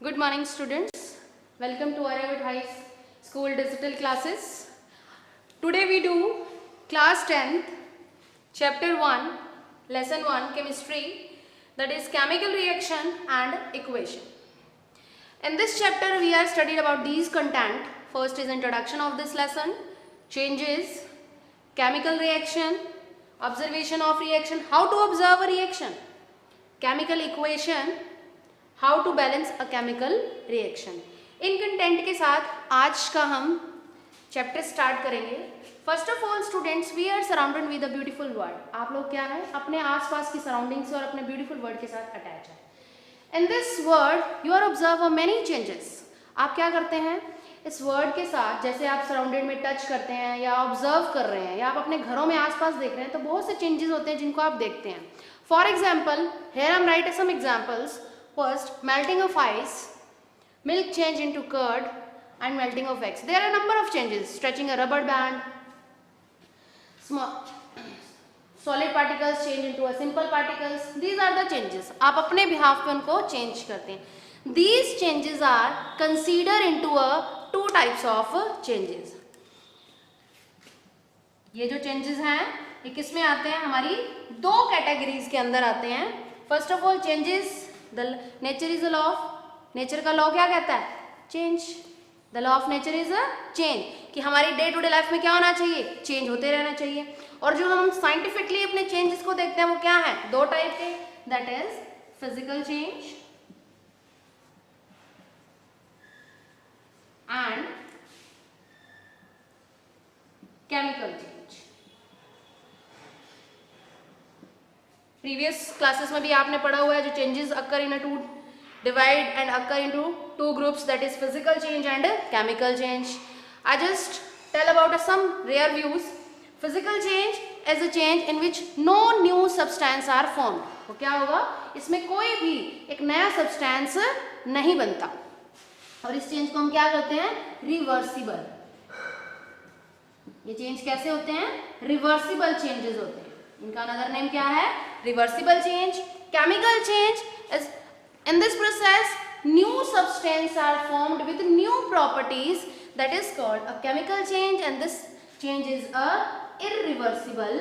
Good morning, students. Welcome to Aryavat High School digital classes. Today we do class 10th, chapter 1, lesson 1, chemistry, that is chemical reaction and equation. In this chapter we are studied about these content. First is introduction of this lesson, changes, chemical reaction, observation of reaction, how to observe a reaction, chemical equation, how to balance a chemical reaction. इन content के साथ आज का हम chapter start करेंगे. First of all students, we are surrounded with a beautiful world. आप लोग क्या है, अपने आसपास की सराउंडिंग से और अपने ब्यूटीफुल वर्ल्ड के साथ अटैच है. In this world you are observe many changes. आप क्या करते हैं इस वर्ल्ड के साथ, जैसे आप सराउंडेड में टच करते हैं या ऑब्जर्व कर रहे हैं या आप अपने घरों में आसपास देख रहे हैं, तो बहुत से चेंजेस होते हैं जिनको आप देखते हैं. For example, here I am write some examples. First, melting of ice, milk change into curd, and melting of eggs. There are a number of changes. Stretching a rubber band, solid particles change into a simple particles. These are the changes. आप अपने behalf पे उनको change करते हैं. These changes are considered into a two types of changes. ये जो changes हैं, ये किस में आते हैं? हमारी दो categories के अंदर आते हैं. First of all, changes. The nature is a law of nature का लॉ क्या कहता है? Change. The law of nature is a change, कि हमारी डे टू डे लाइफ में क्या होना चाहिए? चेंज होते रहना चाहिए. और जो हम साइंटिफिकली अपने चेंजेस को देखते हैं वो क्या है? दो टाइप के. That is physical change and chemical change. Previous classes में भी आपने पढ़ा हुआ है जो changes occur in to divide and occur into two groups, that is physical change and chemical change. I just tell about some rare views. Physical change is a change in which no new substance are formed. तो क्या होगा? इसमें कोई भी एक नया substance नहीं बनता. और इस चेंज को हम क्या कहते हैं? रिवर्सिबल. ये चेंज कैसे होते हैं? रिवर्सिबल चेंजेस होते हैं. इनका अनदर नेम क्या है? Reversible change. Chemical change is in this process new substance are formed with new properties, that is called a chemical change and this change is a irreversible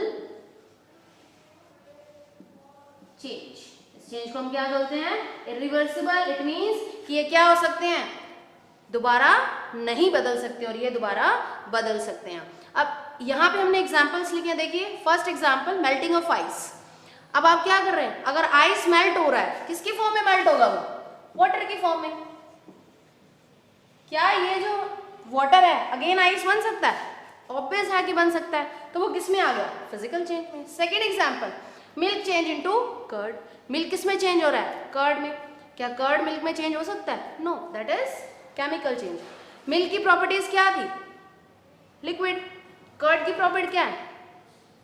change. इस change को हम क्या बोलते हैं? Irreversible. It means कि ये क्या हो सकते हैं? दोबारा नहीं बदल सकते और ये दोबारा बदल सकते हैं. अब यहाँ पे हमने एग्जाम्पल्स लिखे हैं. देखिए, first example melting of ice. अब आप क्या कर रहे हैं? अगर आइस मेल्ट हो रहा है, किसकी फॉर्म में मेल्ट होगा? वो वाटर की फॉर्म में. क्या ये जो वाटर है अगेन आइस बन सकता है? ऑब्वियस है कि बन सकता है. तो वो किस में आ गया? फिजिकल चेंज में. Second example, milk change into curd. Milk किस में चेंज हो रहा है? कर्ड में. क्या कर्ड मिल्क में चेंज हो सकता है? No, that is chemical change. Milk की प्रॉपर्टीज क्या थी? लिक्विड. कर्ड की प्रॉपर्टी क्या है?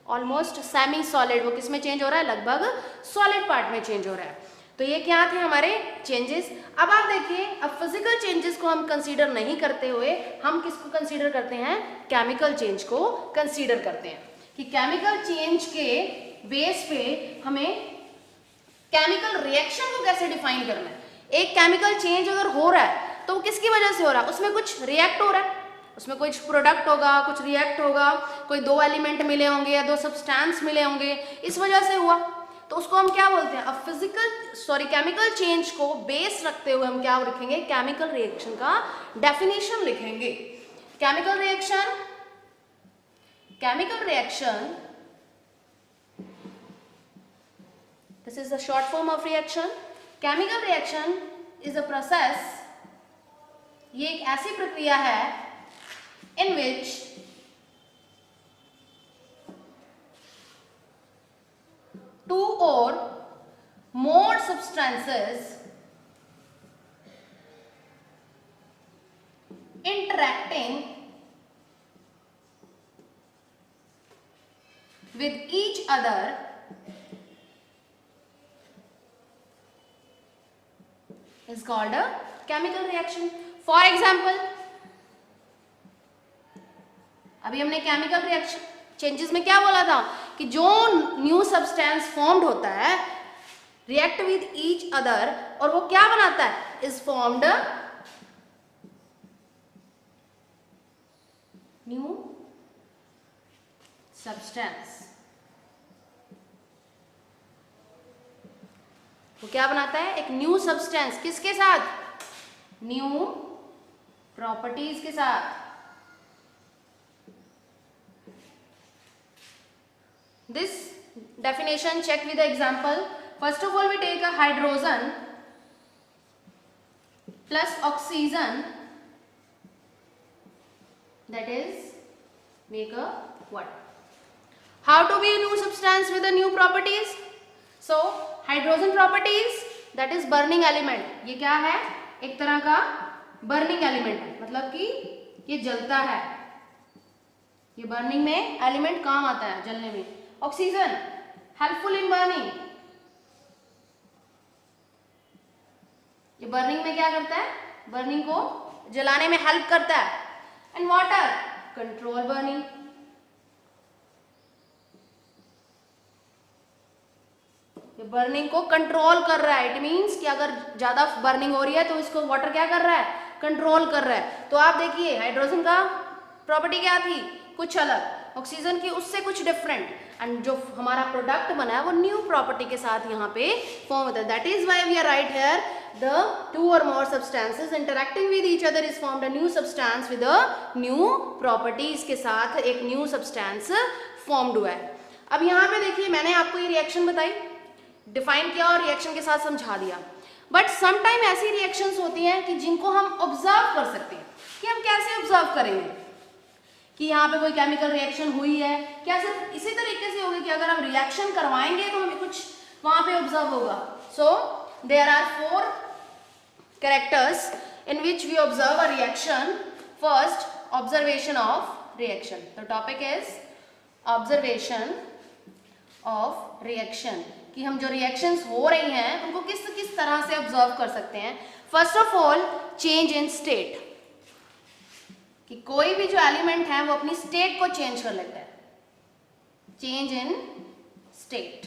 Almost semi solid. वो किस में चेंज हो रहा है? लगभग सॉलिड पार्ट में चेंज हो रहा है. तो ये क्या थे हमारे चेंजेस. अब आप देखिए, अब फिजिकल चेंजेस को हम कंसीडर नहीं करते हुए हम किसको कंसीडर करते हैं? केमिकल चेंज को कंसीडर करते हैं. कि केमिकल चेंज के बेस पे हमें केमिकल रिएक्शन को कैसे डिफाइन करना है. एक केमिकल चेंज अगर हो रहा है तो वो किसकी वजह से हो रहा है? उसमें कुछ रिएक्ट हो रहा है, उसमें कुछ प्रोडक्ट होगा, कुछ रिएक्ट होगा, कोई दो एलिमेंट मिले होंगे या दो सब्सटेंस मिले होंगे, इस वजह से हुआ. तो उसको हम क्या बोलते हैं? अब केमिकल चेंज को बेस रखते हुए हम क्या लिखेंगे? केमिकल रिएक्शन का डेफिनेशन लिखेंगे. Chemical reaction this is the short form of reaction. Chemical reaction is a process. ये एक ऐसी प्रक्रिया है in which two or more substances interacting with each other is called a chemical reaction. For example, अभी हमने chemical reaction changes में क्या बोला था? कि जो न्यू सब्सटेंस फॉर्म्ड होता है रिएक्ट विद ईच अदर और वो क्या बनाता है? is formed new substance. वो क्या बनाता है? एक न्यू सब्सटेंस. किसके साथ? न्यू प्रॉपर्टीज के साथ. This definition check with the example. First of all, we take a hydrogen plus oxygen, that is make a what? How to be a new substance with the new properties? So hydrogen properties, that is burning element. ये क्या है? एक तरह का burning element है, मतलब कि ये जलता है. ये बर्निंग में एलिमेंट काम आता है, जलने में. Oxygen helpful in burning. ये बर्निंग में क्या करता है? बर्निंग को जलाने में हेल्प करता है. And water control burning. ये बर्निंग को कंट्रोल कर रहा है. इट मींस कि अगर ज्यादा बर्निंग हो रही है तो इसको वाटर क्या कर रहा है? कंट्रोल कर रहा है. तो आप देखिए हाइड्रोजन का प्रॉपर्टी क्या थी? कुछ अलग. ऑक्सीजन की उससे कुछ डिफरेंट. एंड जो हमारा प्रोडक्ट बना है वो न्यू प्रॉपर्टी के साथ यहाँ पे फॉर्म होता है. That is why we are right here the two और more substances interacting with each other is formed a new substance with a new properties के साथ एक न्यू सब्सटेंस फॉर्म्ड हुआ है. अब यहाँ पे देखिए मैंने आपको ये रिएक्शन बताई, डिफाइन किया और रिएक्शन के साथ समझा दिया. बट समटाइम ऐसी रिएक्शंस होती हैं कि जिनको हम ऑब्जर्व कर सकते हैं. कि हम कैसे ऑब्जर्व करेंगे कि यहाँ पे कोई केमिकल रिएक्शन हुई है? क्या सिर्फ इसी तरीके से होगी कि अगर हम रिएक्शन करवाएंगे तो हमें कुछ वहां पे ऑब्जर्व होगा? So there are 4 characters in which we observe a reaction. First, observation of reaction. The topic is observation of reaction. कि हम जो रिएक्शंस हो रही हैं उनको किस किस तरह से ऑब्जर्व कर सकते हैं. First of all, change in state. कि कोई भी जो एलिमेंट है वो अपनी स्टेट को चेंज कर लेता है. Change in state.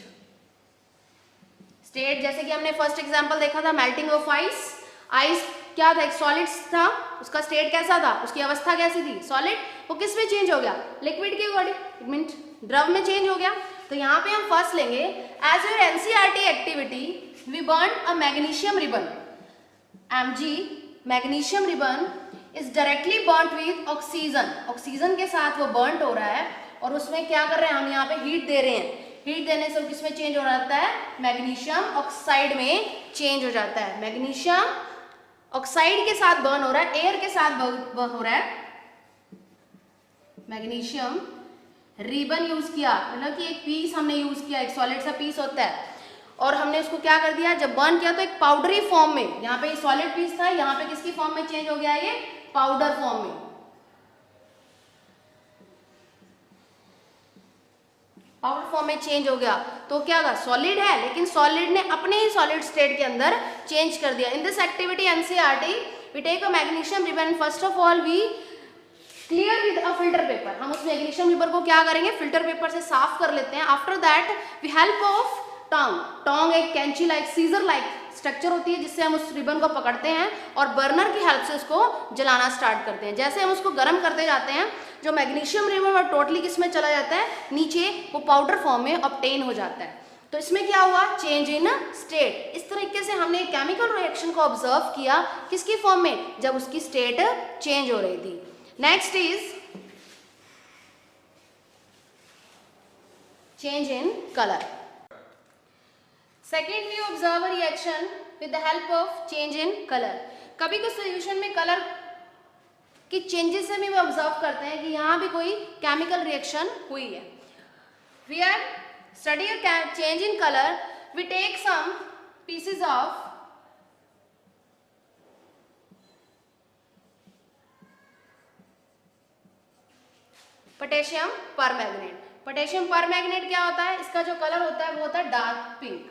स्टेट जैसे कि हमने फर्स्ट एग्जांपल देखा था मेल्टिंग ऑफ आइस. आइस क्या था? एक सॉलिड था. उसका स्टेट कैसा था? उसकी अवस्था कैसी थी? सॉलिड. वो किस में चेंज हो गया? लिक्विड के अकॉर्डिंग, मीन द्रव में चेंज हो गया. तो यहाँ पे हम फर्स्ट लेंगे as your NCERT activity we burn a magnesium ribbon. Mg magnesium ribbon is directly burnt with oxygen. Oxygen के साथ वो बर्न्ट हो रहा है और उसमें क्या कर रहे हैं हम? यहाँ पे हीट दे रहे हैं. हीट देने से वो किस में चेंज हो जाता है? मैग्नीशियम ऑक्साइड में चेंज हो जाता है. मैग्नीशियम ऑक्साइड के साथ बर्न हो रहा है, एयर के साथ बर्न हो रहा है. मैग्नीशियम रिबन यूज किया, मतलब कि एक पीस हमने यूज किया. एक सॉलिड सा पीस होता है और हमने उसको क्या कर दिया? जब बर्न किया तो एक पाउडरी फॉर्म में, यहाँ पे सॉलिड पीस था, यहाँ पे किसकी फॉर्म में चेंज हो गया? ये पाउडर फॉर्म में. पाउडर फॉर्म में चेंज हो गया. तो क्या होगा? सॉलिड है लेकिन सॉलिड ने अपने ही सॉलिड स्टेट के अंदर चेंज कर दिया. In this activity NCERT we take a magnesium ribbon. First of all we clear with a filter paper. हम उस मैग्नीशियम रिबन को क्या करेंगे? फिल्टर पेपर से साफ कर लेते हैं. After that we help of tong. Tong एक कैंची लाइक, सीजर लाइक स्ट्रक्चर होती है जिससे हम उस रिबन को पकड़ते हैं और बर्नर की हेल्प से उसको जलाना स्टार्ट करते हैं. जैसे हम उसको गर्म करते जाते हैं जो मैग्नीशियम रिबन और टोटली किसमें चला जाता है? नीचे वो पाउडर फॉर्म में ऑब्टेन हो जाता है. तो इसमें क्या हुआ? Change in state. इस तरीके से हमने केमिकल रिएक्शन को ऑब्जर्व किया. किसकी फॉर्म में? जब उसकी स्टेट चेंज हो रही थी. Next is change in colour. Second, we observe a reaction with the help of change in colour. कभी कुछ सोल्यूशन में कलर की चेंजेस से भी वे ऑब्जर्व करते हैं कि यहाँ भी कोई केमिकल रिएक्शन हुई है. We are study change in colour. We take some pieces of potassium permanganate. Potassium permanganate क्या होता है? इसका जो कलर होता है वो होता है डार्क पिंक.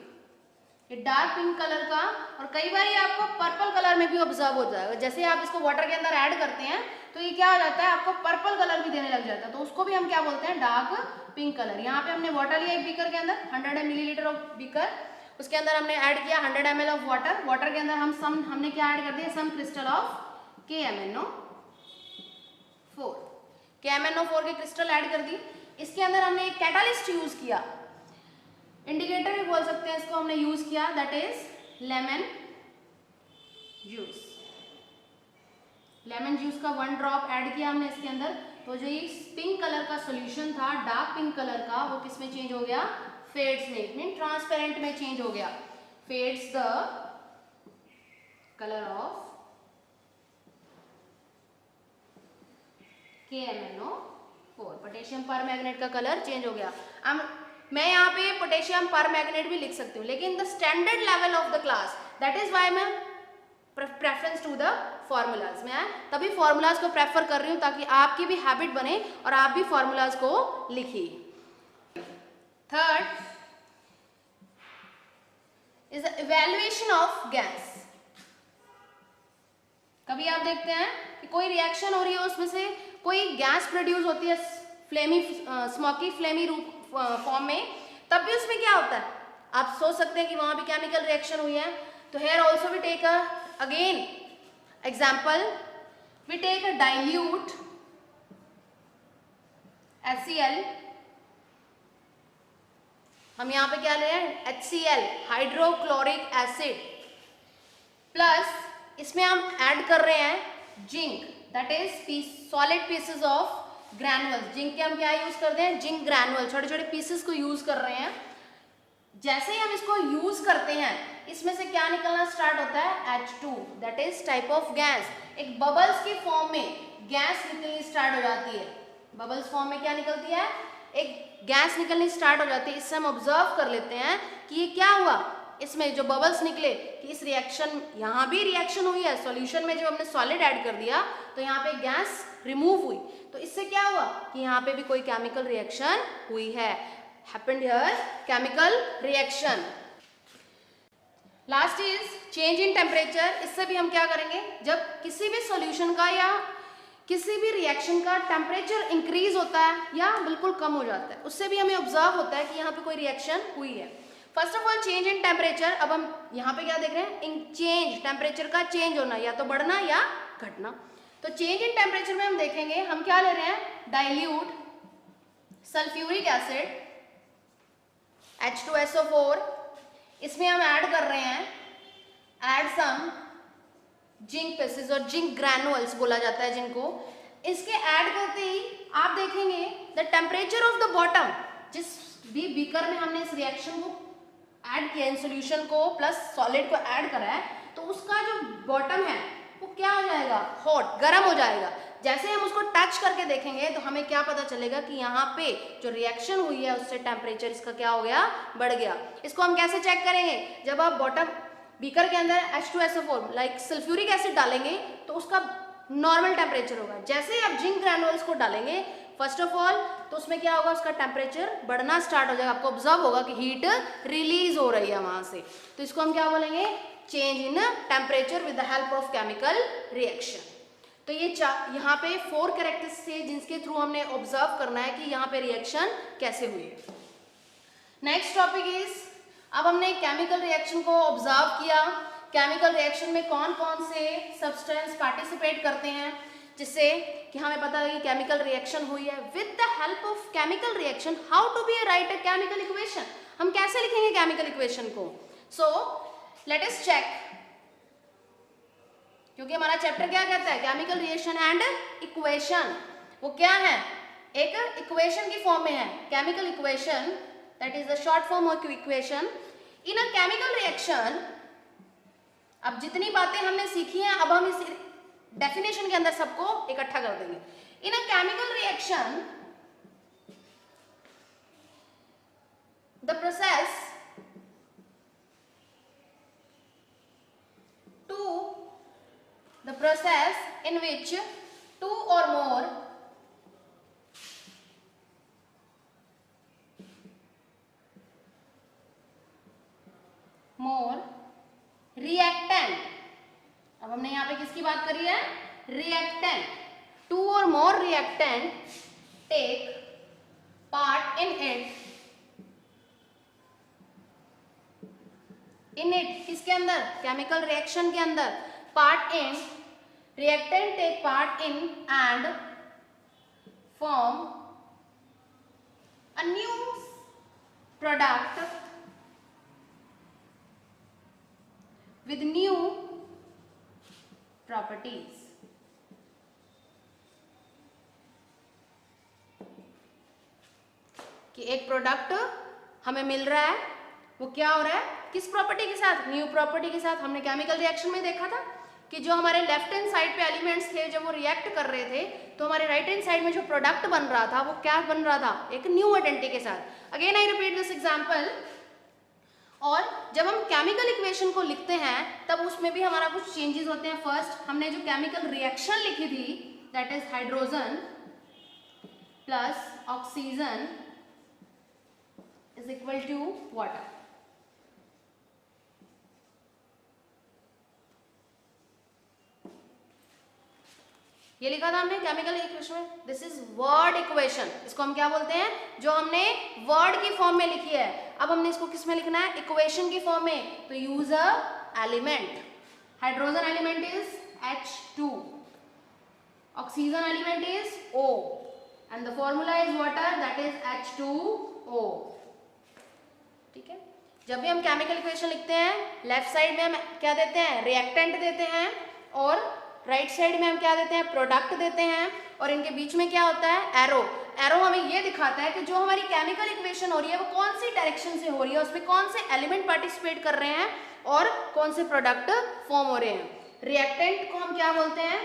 ये डार्क पिंक कलर का, और कई बार ये आपको पर्पल कलर में भी ऑब्जर्व हो जाएगा. जैसे आप इसको वाटर के अंदर ऐड करते हैं तो ये क्या हो जाता है? आपको पर्पल कलर भी देने लग जाता है. तो उसको भी हम क्या बोलते हैं? Dark pink colour. यहाँ पे हमने वाटर लिया एक बीकर के अंदर, 100 मिलीलीटर ऑफ बीकर. उसके अंदर हमने ऐड किया 100 ml ऑफ वाटर, वाटर के अंदर हमने क्या ऐड कर दिया, सम क्रिस्टल ऑफ KMnO4, KMnO4 के क्रिस्टल ऐड कर दी। इसके अंदर हमने एक कैटालिस्ट यूज किया, इंडिकेटर भी बोल सकते हैं इसको, हमने यूज किया, that is lemon juice. Lemon juice का 1 ड्रॉप ऐड किया हमने इसके अंदर, तो जो ये पिंक कलर का सॉल्यूशन था, डार्क पिंक कलर का, वो किस में चेंज हो गया, फेड्स में, मीन ट्रांसपेरेंट में चेंज हो गया। Fades the colour of KMnO4, potassium permanganate का कलर चेंज हो गया। अब मैं यहाँ पे पोटेशियम परमैंगनेट भी लिख सकती हूँ, लेकिन the standard level of the class, that is why मैं प्रेफरेंस टू द फॉर्मूलाज, मैं तभी फॉर्मूलाज को प्रेफर कर रही हूँ ताकि आपकी भी हैबिट बने और आप भी फॉर्मूलाज को लिखिए। Third is the evaluation of gas. कभी आप देखते हैं कि कोई रिएक्शन हो रही है, उसमें से कोई गैस प्रोड्यूस होती है फ्लेमी, स्मोकी फ्लेमी रूप फॉर्म में, तब भी उसमें क्या होता है, आप सोच सकते हैं कि वहां भी केमिकल रिएक्शन हुई है। तो here also we take again example, we take a dilute HCl, हम यहाँ पे क्या ले रहे हैं, HCl हाइड्रोक्लोरिक एसिड, प्लस इसमें हम ऐड कर रहे हैं zinc, that is solid pieces of granules. Zinc के हम क्या यूज करते हैं, जिंक ग्रैनुअल, छोटे छोटे पीसेस को यूज कर रहे हैं। जैसे ही हम इसको यूज करते हैं, इसमें से क्या निकलना स्टार्ट होता है, H2, that is type of gas. एक बबल्स की फॉर्म में गैस निकलनी स्टार्ट हो जाती है, बबल्स फॉर्म में क्या निकलती है, एक गैस निकलनी स्टार्ट हो जाती है। इससे हम ऑब्जर्व कर लेते हैं कि ये क्या हुआ, इसमें जो बबल्स निकले, कि इस रिएक्शन, यहाँ भी रिएक्शन हुई है, सॉल्यूशन में जब हमने सॉलिड ऐड कर दिया तो यहाँ पे गैस रिमूव हुई, तो इससे क्या हुआ कि यहाँ पे भी कोई केमिकल रिएक्शन हुई है, happened here chemical reaction. Last is change in temperature. इससे भी हम क्या करेंगे, जब किसी भी सॉल्यूशन का या किसी भी रिएक्शन का टेम्परेचर इंक्रीज होता है या बिल्कुल कम हो जाता है, उससे भी हमें ऑब्जर्व होता है कि यहाँ पे कोई रिएक्शन हुई है। First of all change in temperature, अब हम यहाँ पे क्या देख रहे हैं, इन चेंज, टेम्परेचर का चेंज होना, या तो बढ़ना या घटना। तो चेंज इन टेम्परेचर में हम देखेंगे, हम क्या ले रहे हैं, डाइल्यूट सल्फ्यूरिक एसिड H2SO4, इसमें हम ऐड कर रहे हैं, ऐड सम जिंक पीसेस, और जिंक ग्रैनुअल्स बोला जाता है जिनको। इसके ऐड करते ही आप देखेंगे the temperature of the bottom, जिस भी बीकर में हमने इस रिएक्शन को ऐड किया, इन सॉल्यूशन को प्लस सॉलिड को ऐड करा है, तो उसका जो बॉटम है वो क्या हो जाएगा, हॉट, गर्म हो जाएगा। जैसे हम उसको टच करके देखेंगे तो हमें क्या पता चलेगा कि यहाँ पे जो रिएक्शन हुई है उससे टेम्परेचर इसका क्या हो गया, बढ़ गया। इसको हम कैसे चेक करेंगे, जब आप बॉटम बीकर के अंदर H2SO4 लाइक सल्फ्यूरिक एसिड डालेंगे तो उसका नॉर्मल टेम्परेचर होगा। जैसे ही आप जिंक ग्रैनुअल्स को डालेंगे फर्स्ट ऑफ ऑल, तो उसमें क्या होगा, उसका टेम्परेचर बढ़ना स्टार्ट हो जाएगा, आपको ऑब्जर्व होगा कि हीट रिलीज हो रही है वहां से। तो इसको हम क्या बोलेंगे, change in temperature with the help of chemical reaction. तो ये यहाँ पे 4 कैरेक्टर्स थे जिनके थ्रू हमने ऑब्जर्व करना है कि यहाँ पे रिएक्शन कैसे हुई है। नेक्स्ट टॉपिक इज, अब हमने केमिकल रिएक्शन को ऑब्जर्व किया, केमिकल रिएक्शन में कौन कौन से सब्सटेंस पार्टिसिपेट करते हैं, जिससे कि हमें पता है कि केमिकल रिएक्शन हुई है। With the help of chemical reaction how to be write a chemical equation, हम कैसे लिखेंगे केमिकल इक्वेशन को। सो लेट अस चेक, क्योंकि हमारा चैप्टर क्या कहता है, केमिकल रिएक्शन एंड इक्वेशन। वो क्या है, एक इक्वेशन की फॉर्म में है, chemical equation, that is the short form of equation. In a chemical reaction, अब जितनी बातें हमने सीखी हैं अब हम इस डेफिनेशन के अंदर सबको इकट्ठा कर देंगे। In a chemical reaction the process in which 2 or more reactant, अब हमने यहाँ पे किसकी बात करी है, reactant, 2 or more reactant take part in it in it, किसके अंदर, केमिकल रिएक्शन के अंदर, part in, reactant take part in and form a new product with new properties. कि एक प्रोडक्ट हमें मिल रहा है, वो क्या हो रहा है, किस प्रॉपर्टी के साथ, न्यू प्रॉपर्टी के साथ। हमने केमिकल रिएक्शन में देखा था कि जो हमारे लेफ्ट हैंड साइड पे एलिमेंट्स थे जब वो रिएक्ट कर रहे थे तो हमारे राइट हैंड साइड में जो प्रोडक्ट बन रहा था वो क्या बन रहा था, एक न्यू आइडेंटिटी के साथ। Again I repeat this example. और जब हम केमिकल इक्वेशन को लिखते हैं तब उसमें भी हमारा कुछ चेंजेस होते हैं। फर्स्ट हमने जो केमिकल रिएक्शन लिखी थी that is hydrogen plus oxygen is equal to water. ये लिखा था हमने केमिकल इक्वेशन में, दिस इज वर्ड इक्वेशन। इसको हम क्या बोलते हैं, जो हमने वर्ड की फॉर्म में लिखी है। अब हमने इसको किस में लिखना है, इक्वेशन की फॉर्म में। तो use a element, hydrogen element is H2, oxygen element is O and the formula is water that is H2O। ठीक है, जब भी हम केमिकल इक्वेशन लिखते हैं लेफ्ट साइड में हम क्या देते हैं, रिएक्टेंट देते हैं, और राइट साइड में हम क्या देते हैं, प्रोडक्ट देते हैं, और इनके बीच में क्या होता है, एरो। एरो हमें ये दिखाता है कि जो हमारी केमिकल इक्वेशन हो रही है वो कौन सी डायरेक्शन से हो रही है, उसमें कौन से एलिमेंट पार्टिसिपेट कर रहे हैं और कौन से प्रोडक्ट फॉर्म हो रहे हैं। रिएक्टेंट को हम क्या बोलते हैं,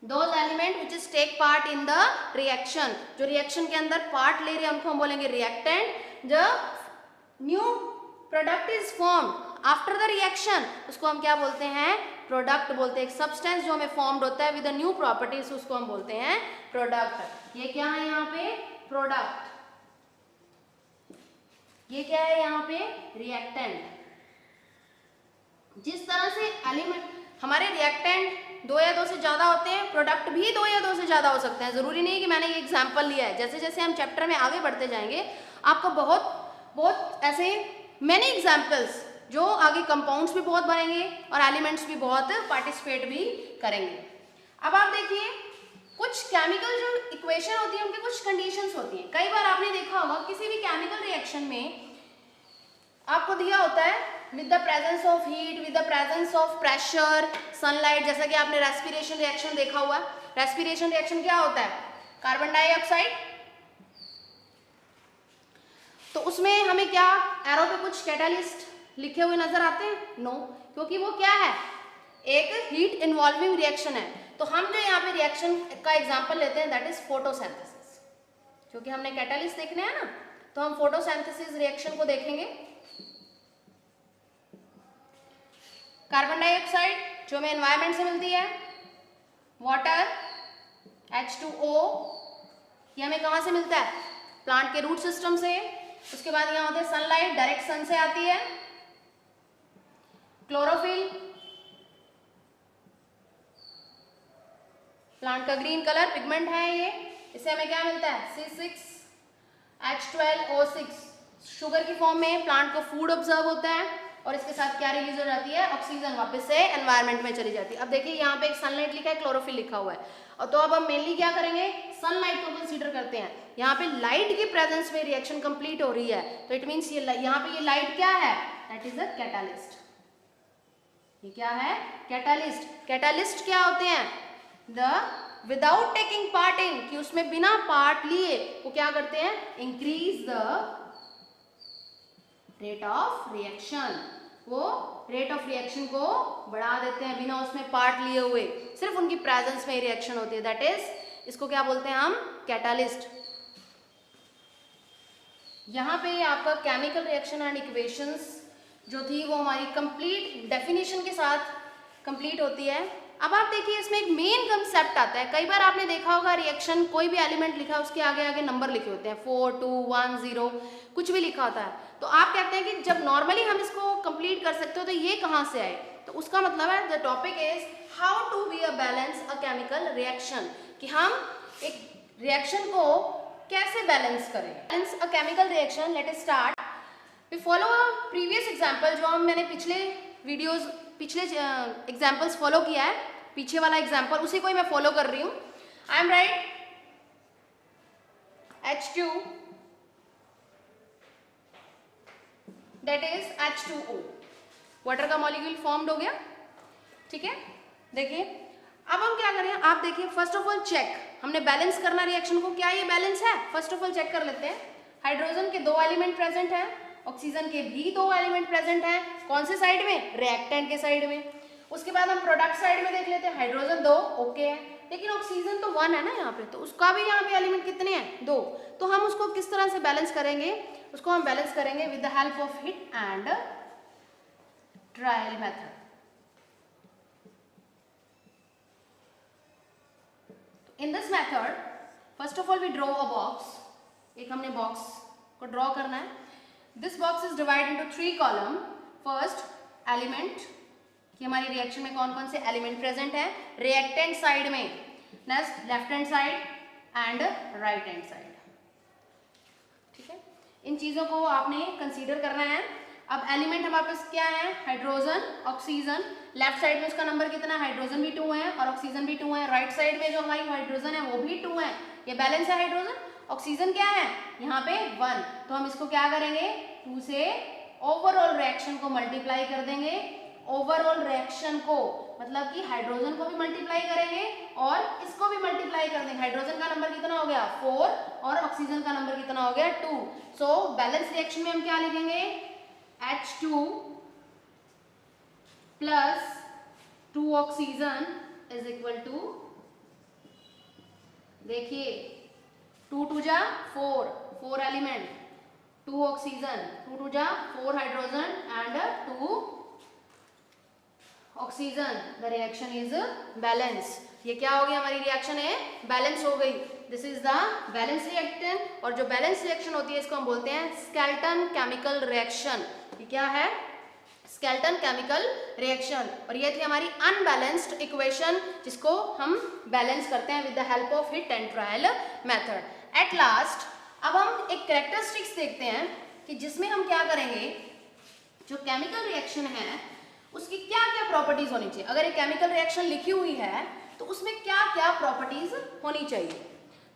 those element which is take part in the reaction, जो रिएक्शन के अंदर पार्ट ले रहे हैं उनको हम बोलेंगे रिएक्टेंट। जो new product is formed after the reaction उसको हम क्या बोलते हैं, प्रोडक्ट बोलते हैं। एक सब्सटेंस जो हमें फॉर्म्ड होता है विद अ न्यू प्रॉपर्टीज उसको हम बोलते हैं प्रोडक्ट। ये क्या है यहाँ पे, प्रोडक्ट। ये क्या है यहाँ पे, रिएक्टेंट। जिस तरह से एलिमेंट हमारे रिएक्टेंट 2 या 2 से ज्यादा होते हैं, प्रोडक्ट भी 2 या 2 से ज्यादा हो सकते हैं। जरूरी नहीं कि मैंने ये एग्जांपल लिया है। जैसे जैसे हम चैप्टर में आगे बढ़ते जाएंगे आपको बहुत बहुत ऐसे मैनी एग्जाम्पल्स जो आगे कंपाउंड्स भी बहुत बनेंगे और एलिमेंट्स भी बहुत पार्टिसिपेट भी करेंगे। अब आप देखिए कुछ केमिकल जो इक्वेशन होती है उनकी कुछ कंडीशंस होती हैं। कई बार आपने देखा होगा किसी भी केमिकल रिएक्शन में आपको दिया होता है with the presence of heat, with the presence of pressure, sunlight. जैसा कि आपने रेस्पिरेशन रिएक्शन देखा हुआ। रेस्पिरेशन रिएक्शन क्या होता है, कार्बन डाइऑक्साइड, तो उसमें हमें क्या एरो पे कुछ कैटालिस्ट लिखे हुए नजर आते हैं, नो, क्योंकि वो क्या है, एक हीट इन्वॉल्विंग रिएक्शन है। तो हम जो यहाँ पे रिएक्शन का एग्जांपल लेते हैं दैट इज फोटोसिंथेसिस। क्योंकि हमने कैटालिस्ट देखने हैं ना, तो हम फोटोसिंथेसिस रिएक्शन को देखेंगे। कार्बन डाइऑक्साइड जो हमें एनवायरमेंट से मिलती है, वाटर H2O, ये हमें कहाँ से मिलता है, प्लांट के रूट सिस्टम से। उसके बाद यहाँ होते हैं सनलाइट, डायरेक्ट सन से आती है। क्लोरोफिल, प्लांट का ग्रीन कलर पिगमेंट है ये, इससे हमें क्या मिलता है, C6H12O6, शुगर की फॉर्म में प्लांट को फूड ऑब्जर्व होता है, और इसके साथ क्या रिलीज हो जाती है, ऑक्सीजन वापस से एनवायरनमेंट में चली जाती है। अब देखिए यहाँ पे एक सनलाइट लिखा है, क्लोरोफिल लिखा हुआ है, और तो अब हम मेनली क्या करेंगे, सनलाइट को कंसीडर करते हैं। यहाँ पे लाइट के प्रेजेंस में रिएक्शन कंप्लीट हो रही है, तो इट मीन्स ये यहाँ पे ये लाइट क्या है, दैट इज अ कैटालिस्ट। ये क्या है, कैटालिस्ट। कैटालिस्ट क्या होते हैं, the without taking part in, कि उसमें बिना पार्ट लिए वो क्या करते हैं, increase the rate of reaction, वो रेट ऑफ रिएक्शन को बढ़ा देते हैं बिना उसमें पार्ट लिए हुए, सिर्फ उनकी प्रेजेंस में रिएक्शन होती है, दैट इज, इसको क्या बोलते हैं हम, कैटालिस्ट। यहाँ पे आपका केमिकल रिएक्शन एंड इक्वेशंस जो थी वो हमारी कंप्लीट डेफिनेशन के साथ कंप्लीट होती है। अब आप देखिए इसमें एक मेन कंसेप्ट आता है। कई बार आपने देखा होगा रिएक्शन, कोई भी एलिमेंट लिखा है उसके आगे आगे नंबर लिखे होते हैं, 4, 2, 1, 0, कुछ भी लिखा होता है। तो आप कहते हैं कि जब नॉर्मली हम इसको कंप्लीट कर सकते हो तो ये कहाँ से आए, तो उसका मतलब है the topic is how to be a balance a chemical reaction, कि हम एक रिएक्शन को कैसे बैलेंस करें। Balance a chemical reaction, let us start. We follow a previous example, जो हम मैंने पिछले वीडियोज पिछले एग्जाम्पल्स फॉलो किया है, पीछे वाला एग्जाम्पल उसी को ही मैं फॉलो कर रही हूँ. आई am right H2 that is H2O, water का मॉलिक्यूल फॉर्म्ड हो गया. ठीक है, देखिए अब हम क्या करें, आप देखिए फर्स्ट ऑफ ऑल चेक, हमने बैलेंस करना रिएक्शन को, क्या ये बैलेंस है, फर्स्ट ऑफ ऑल चेक कर लेते हैं. हाइड्रोजन के 2 एलिमेंट प्रेजेंट हैं, ऑक्सीजन के भी 2 एलिमेंट प्रेजेंट हैं. कौन से साइड में, रिएक्टेंट के साइड में. उसके बाद हम प्रोडक्ट साइड में देख लेते हैं, हाइड्रोजन 2 ओके है, लेकिन ऑक्सीजन तो 1 है ना यहाँ पे, तो उसका भी यहाँ पे एलिमेंट कितने हैं, 2. तो हम उसको किस तरह से बैलेंस करेंगे, उसको हम बैलेंस करेंगे with the help of hit and trial method. In this method first of all we draw a box, एक हमने बॉक्स को ड्रॉ करना है. This box is divide into 3 column. First element, कि हमारी रिएक्शन में कौन कौन से एलिमेंट प्रेजेंट है रिएक्टेंट साइड में, next left hand side and right hand side. ठीक है, इन चीजों को आपने कंसीडर करना है. अब एलिमेंट हमारे पास क्या है, हाइड्रोजन, ऑक्सीजन. लेफ्ट साइड में उसका नंबर कितना है, हाइड्रोजन भी 2 है और ऑक्सीजन भी 2 है. राइट साइड में जो हमारी हाइड्रोजन है वो भी 2 है. ये बैलेंस है हाइड्रोजन. ऑक्सीजन क्या है यहाँ पे 1, तो हम इसको क्या करेंगे, 2 से ओवरऑल रिएक्शन को मल्टीप्लाई कर देंगे. ओवरऑल रिएक्शन को मतलब कि हाइड्रोजन को भी मल्टीप्लाई करेंगे और इसको भी मल्टीप्लाई कर देंगे. हाइड्रोजन का नंबर कितना हो गया 4 और ऑक्सीजन का नंबर कितना हो गया 2. सो बैलेंस रिएक्शन में हम क्या लिखेंगे, H2 plus 2 oxygen is equal to, देखिए 2 2 जा 4, 4 एलिमेंट, 2 ऑक्सीजन, 2 2 जा 4 hydrogen and 2 oxygen. The reaction is balance. ये क्या हो गया, हमारी रिएक्शन है बैलेंस हो गई. This is the balance reaction. और जो बैलेंस रिएक्शन होती है इसको हम बोलते हैं स्केलेटन केमिकल रिएक्शन. ये क्या है, स्केलेटन केमिकल रिएक्शन. और ये थी हमारी अनबैलेंस्ड इक्वेशन जिसको हम बैलेंस करते हैं with the help of hit and trial method. At last अब हम एक कैरेक्टरिस्टिक्स देखते हैं कि जिसमें हम क्या करेंगे, जो केमिकल रिएक्शन है उसकी क्या क्या प्रॉपर्टीज होनी चाहिए. अगर एक केमिकल रिएक्शन लिखी हुई है तो उसमें क्या क्या प्रॉपर्टीज होनी चाहिए.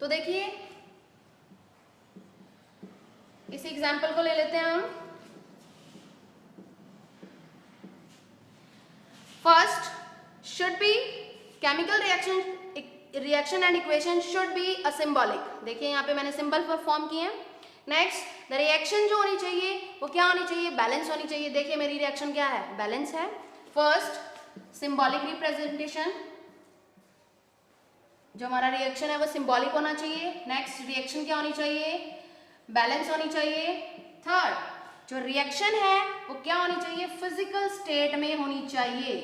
तो देखिए इस एग्जांपल को ले लेते हैं हम. First should be chemical reaction and equation should be a symbolic. देखिए यहाँ पे मैंने सिंबल पर फॉर्म किए हैं. नेक्स्ट द रिएक्शन जो होनी चाहिए वो क्या होनी चाहिए, बैलेंस होनी चाहिए. देखिए मेरी रिएक्शन क्या है, बैलेंस है. फर्स्ट सिंबॉलिक रिप्रेजेंटेशन, जो हमारा रिएक्शन है वो सिंबॉलिक होना चाहिए. नेक्स्ट रिएक्शन क्या होनी चाहिए, बैलेंस होनी चाहिए. थर्ड जो रिएक्शन है वो क्या होनी चाहिए, फिजिकल स्टेट में होनी चाहिए.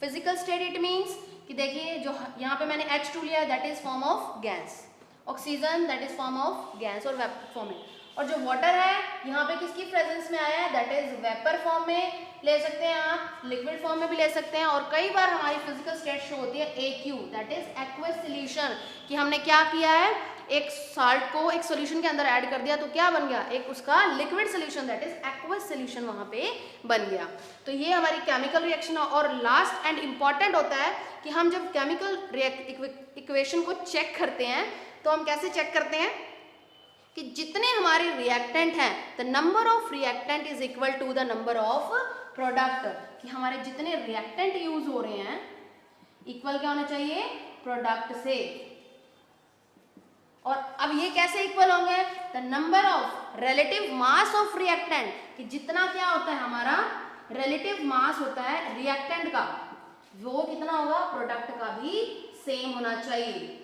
फिजिकल स्टेट इट मीन्स कि देखिए जो यहाँ पे मैंने H2 लिया that is form of gas, oxygen that is form of gas और वेपर फॉर्म में, और जो वाटर है यहाँ पे किसकी प्रेजेंस में आया है दैट इज वेपर फॉर्म में ले सकते हैं आप, लिक्विड फॉर्म में भी ले सकते हैं. और कई बार हमारी फिजिकल स्टेट शो होती है AQ that is aqueous solution, कि हमने क्या किया है एक साल्ट को एक सॉल्यूशन के अंदर ऐड कर दिया तो क्या बन गया, एक उसका liquid solution that is aqueous solution वहां पे बन गया. तो ये हमारी केमिकल रिएक्शन है. और लास्ट एंड इंपॉर्टेंट होता है कि हम जब केमिकल इक्वेशन को चेक करते हैं तो हम कैसे चेक करते हैं कि जितने हमारे रिएक्टेंट हैं the number of reactant is equal to the number of product, कि हमारे जितने रिएक्टेंट यूज हो रहे हैं इक्वल क्या होना चाहिए प्रोडक्ट से. और अब ये कैसे इक्वल होंगे, the number of relative mass of reactant, कि जितना क्या होता है हमारा रिलेटिव मास होता है रिएक्टेंट का वो कितना होगा प्रोडक्ट का भी सेम होना चाहिए.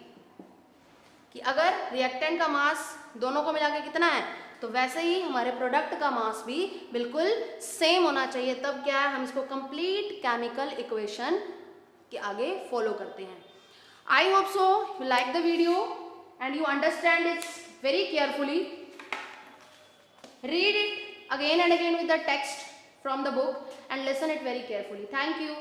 कि अगर रिएक्टेंट का मास दोनों को मिला के कितना है तो वैसे ही हमारे प्रोडक्ट का मास भी बिल्कुल सेम होना चाहिए. तब क्या है हम इसको कंप्लीट केमिकल इक्वेशन के आगे फॉलो करते हैं. I hope so you like the video and you understand it very carefully. Read it again and again with the text from the book and listen it very carefully. Thank you.